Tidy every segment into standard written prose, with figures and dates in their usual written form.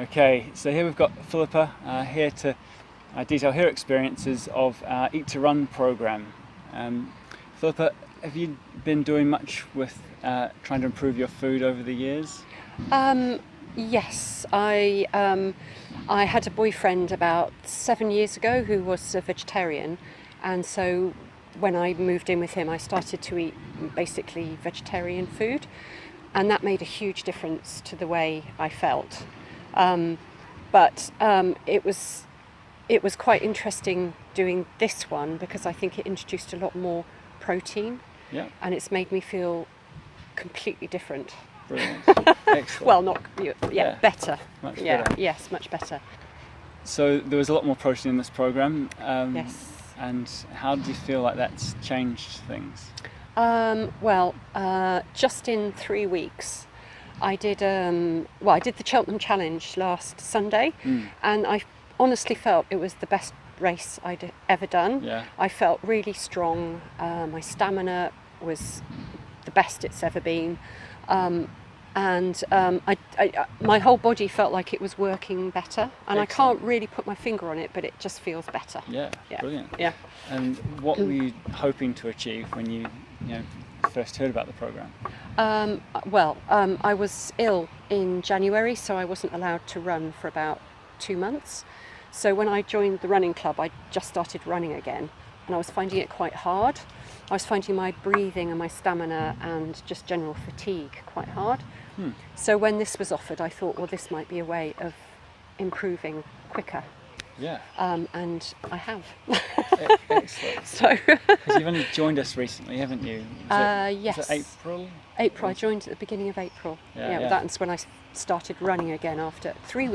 Okay, so here we've got Philippa here to detail her experiences of our Eat to Run program. Philippa, have you been doing much with trying to improve your food over the years? Yes, I had a boyfriend about 7 years ago who was a vegetarian, and so when I moved in with him, I started to eat basically vegetarian food, and that made a huge difference to the way I felt. But it was quite interesting doing this one because I think it introduced a lot more protein, Yeah, and it's made me feel completely different. brilliant. Excellent. Well, not Yeah. better. Much Yeah, better. yes, much better. So there was a lot more protein in this program. Yes. And how do you feel like that's changed things? Just in 3 weeks, I did. I did the Cheltenham Challenge last Sunday, and I honestly felt it was the best race I'd ever done. Yeah. I felt really strong. My stamina was the best it's ever been, my whole body felt like it was working better. And I Excellent. can't really put my finger on it, but it just feels better. Yeah, Yeah. brilliant. Yeah. And what were you hoping to achieve when you first heard about the program? I was ill in January, so I wasn't allowed to run for about 2 months. So when I joined the running club, I just started running again, and I was finding it quite hard. I was finding my breathing and my stamina and just general fatigue quite hard. So when this was offered, I thought, well, this might be a way of improving quicker. Yeah. And I have. Excellent. So Because you've only joined us recently, haven't you? yes. Was it April? April. I joined at the beginning of April. Yeah. That's when I started running again after 3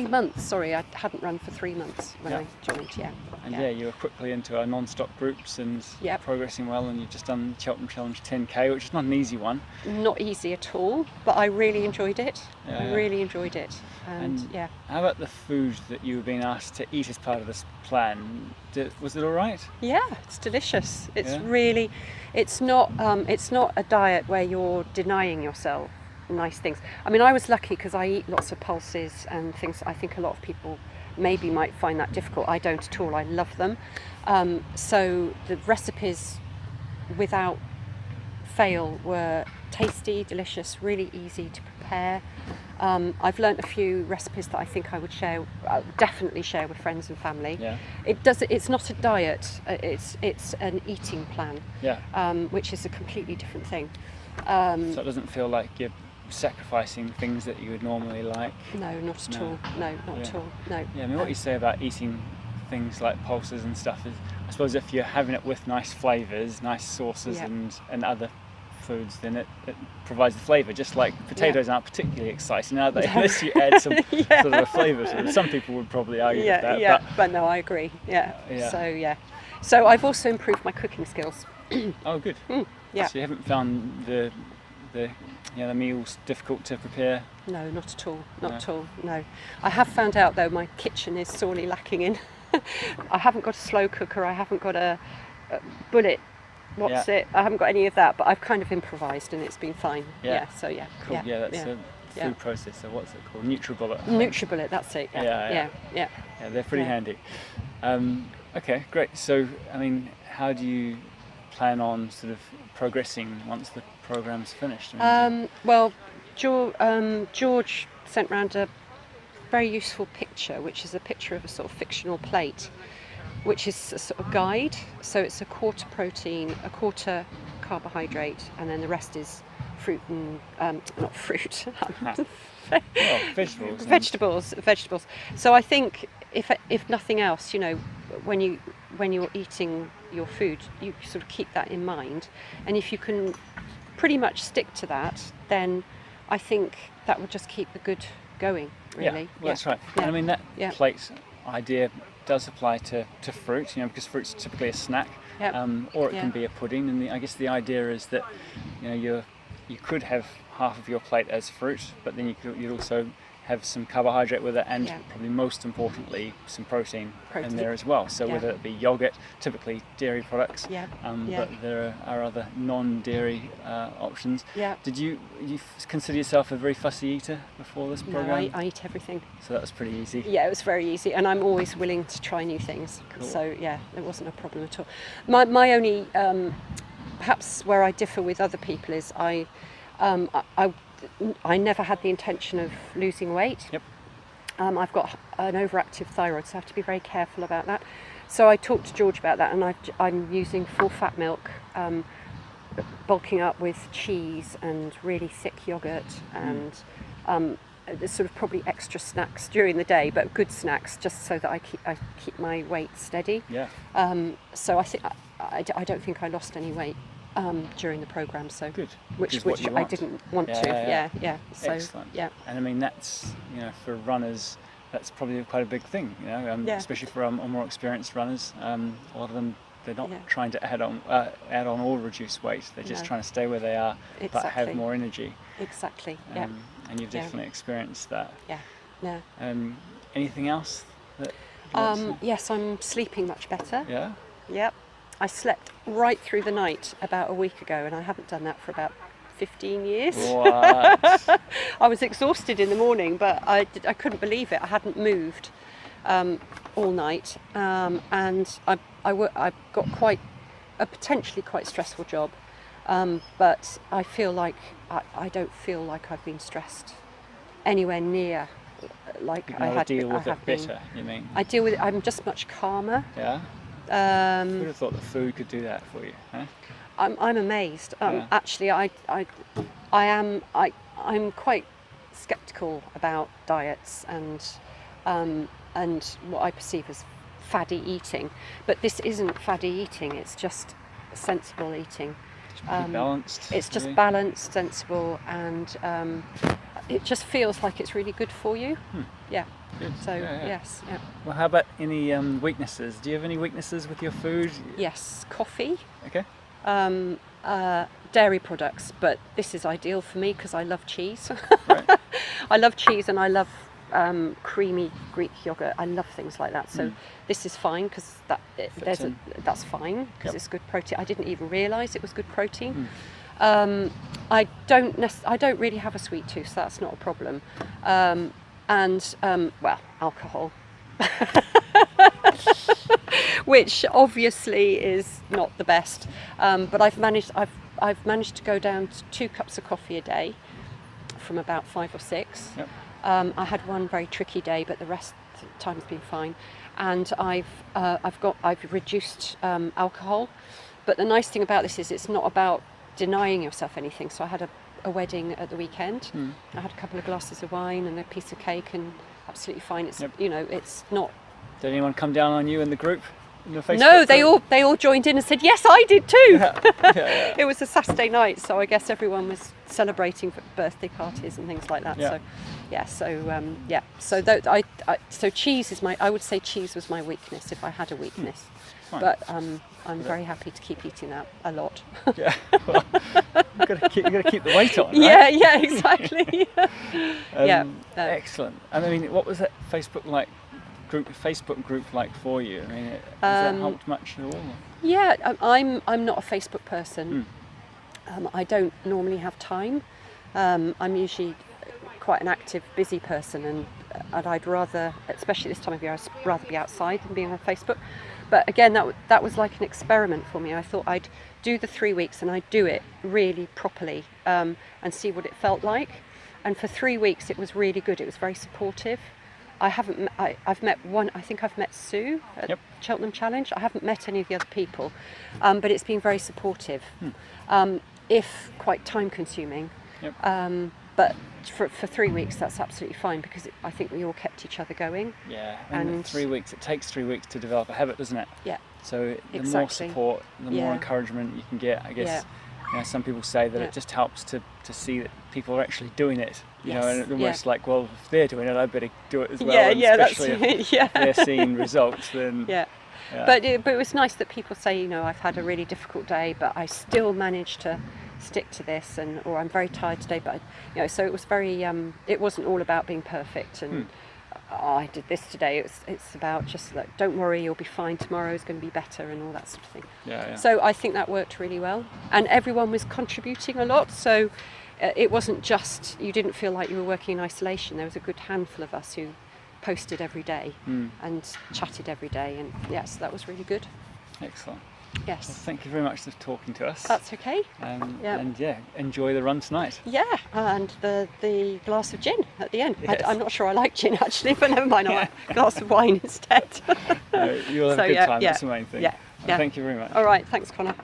months. Sorry, I hadn't run for 3 months when I joined. Yeah. And you were quickly into our non-stop groups and progressing well, and you've just done Cheltenham Challenge 10K, which is not an easy one. Not easy at all, but I really enjoyed it. Yeah. Really enjoyed it. And how about the food that you were being asked to eat as part of this plan? Was it all right? Yeah, it's delicious. It's Yeah. really, it's not a diet where you're denying yourself nice things. I mean, I was lucky because I eat lots of pulses and things. I think a lot of people maybe might find that difficult. I don't at all. I love them. So the recipes, without fail, were tasty, delicious, really easy to prepare. I've learnt a few recipes that I think I would definitely share with friends and family. Yeah. It's not a diet. It's an eating plan. Yeah. Which is a completely different thing. So it doesn't feel like you're sacrificing things that you would normally like. No, not at all. No, not at all. No. Yeah, I mean, what you say about eating things like pulses and stuff is, I suppose, if you're having it with nice flavours, nice sauces, and other foods, then it provides the flavour. Just like potatoes aren't particularly exciting, are they? Unless you add some sort of a flavour to them. Some people would probably argue with that. Yeah, but no, I agree. Yeah. So I've also improved my cooking skills. Oh, good. Yeah. So you haven't found the meals difficult to prepare? No, not at all. Not at all. No. I have found out though my kitchen is sorely lacking in. I haven't got a slow cooker. I haven't got a bullet. I haven't got any of that, but I've kind of improvised and it's been fine. Yeah. Cool. Yeah, that's a food processor. What's it called? NutriBullet. NutriBullet. That's it. Yeah, they're pretty handy. Okay, great. So, I mean, how do you plan on sort of progressing once the program's finished? George sent round a very useful picture, which is a picture of a sort of fictional plate, which is a sort of guide. So it's a quarter protein, a quarter carbohydrate, and then the rest is fruit and not fruit. Vegetables. Vegetables. So I think if nothing else, when you're eating your food, you sort of keep that in mind, and if you can pretty much stick to that, then I think that will just keep the good going, really. That's right. And I mean, that plate idea does apply to fruit, because fruit's typically a snack, or it can be a pudding, and I guess the idea is that, you could have half of your plate as fruit, but then you'd also have some carbohydrate with it, and Yeah. probably most importantly some protein in Protein. there as well. So Yeah. whether it be yogurt, typically dairy products, Yeah. but there are other non-dairy options. Yeah. Did you consider yourself a very fussy eater before this No, program? I eat everything. So that was pretty easy. Yeah, it was very easy, and I'm always willing to try new things. Cool. So yeah, it wasn't a problem at all. My only perhaps where I differ with other people is I never had the intention of losing weight. Yep. I've got an overactive thyroid, so I have to be very careful about that. So I talked to George about that, and I'm using full fat milk, bulking up with cheese and really thick yogurt, and there's sort of probably extra snacks during the day, but good snacks, just so that I keep my weight steady. Yeah. So I think I don't think I lost any weight during the program. So Good. which what you I want. didn't want Yeah, to. yeah. Yeah. So Excellent. yeah. And I mean, that's, for runners, that's probably quite a big thing, Yeah. especially for our more experienced runners. A lot of them, they're not Yeah. trying to add on or reduce weight. They're just No. trying to stay where they are, but Exactly. have more energy. Exactly. Yeah. And you've Yeah. definitely experienced that. Yeah. Yeah. Anything else that you'd like to say? Yes, I'm sleeping much better. Yeah? Yep. I slept right through the night about a week ago, and I haven't done that for about 15 years. What? I was exhausted in the morning, but I couldn't believe it. I hadn't moved all night, and I've got quite a potentially quite stressful job, but I feel like I don't feel like I've been stressed anywhere near like You I can had. deal with I it have been. better, you mean? I deal with it. I'm just much calmer. Yeah? Who would have thought the food could do that for you, huh? I'm amazed. Yeah. Actually, I'm quite sceptical about diets and what I perceive as faddy eating. But this isn't faddy eating. It's just sensible eating. It's pretty balanced. It's just really. balanced, sensible, and it just feels like it's really good for you. Yeah. Good. So Yeah. yes, yeah. Well, how about any weaknesses? Do you have any weaknesses with your food? Yes, coffee. Okay. Dairy products, but this is ideal for me because I love cheese. Right. I love cheese, and I love creamy Greek yogurt. I love things like that. So this is fine because that's fine because Yep. it's good protein. I didn't even realise it was good protein. I don't really have a sweet tooth, so that's not a problem. Well, alcohol. Which obviously is not the best, but I've managed to go down to 2 cups of coffee a day from about 5 or 6. Yep. I had one very tricky day, but the rest of the time's been fine. And I've reduced alcohol. But the nice thing about this is it's not about denying yourself anything. So I had a wedding at the weekend. I had a couple of glasses of wine and a piece of cake, and absolutely fine. It's Yep. It's not. Did anyone come down on you in the group? In your Facebook No, group? they all joined in and said yes, I did too. Yeah. It was a Saturday night, so I guess everyone was celebrating for birthday parties and things like that. Yeah. So cheese is I would say cheese was my weakness if I had a weakness. Fine. But I'm very happy to keep eating that a lot. Yeah. Well, you've got to keep the weight on, right? Yeah, exactly. Excellent. And I mean, what was that Facebook group like for you? I mean, has that helped much at all? Yeah, I'm not a Facebook person. I don't normally have time. I'm usually quite an active, busy person, and I'd rather, especially this time of year, I'd rather be outside than being on Facebook. But again, that was like an experiment for me. I thought I'd do the 3 weeks and I'd do it really properly and see what it felt like. And for 3 weeks, it was really good. It was very supportive. I've met one. I think I've met Sue at Yep. Cheltenham Challenge. I haven't met any of the other people, but it's been very supportive. If quite time consuming. Yep. But for 3 weeks, that's absolutely fine because I think we all kept each other going. Yeah. And 3 weeks. It takes 3 weeks to develop a habit, doesn't it? Yeah. So the more Exactly. support, the more Yeah. encouragement you can get, I guess. Yeah. Some people say that Yeah. it just helps to see that people are actually doing it. Yes. And it's almost Yeah. like, well, if they're doing it, I better do it as well. Yeah, and yeah, that's especially it. Yeah. if they're seeing results, then Yeah. yeah. But it was nice that people say, I've had a really difficult day, but I still managed to stick to this, and or I'm very tired today, but so it was very it wasn't all about being perfect and I did this today. It's about just like, don't worry, you'll be fine, tomorrow's going to be better, and all that sort of thing. Yeah. So I think that worked really well, and everyone was contributing a lot, so it wasn't just, you didn't feel like you were working in isolation. There was a good handful of us who posted every day and chatted every day, and yes, that was really good. Excellent. Yes. Well, thank you very much for talking to us. That's okay. And enjoy the run tonight. Yeah, and the glass of gin at the end. Yes. I'm not sure I like gin actually, but never mind, I'll have a glass of wine instead. You'll have a good time, that's the main thing. Yeah. Well, thank you very much. All right, thanks, Connor.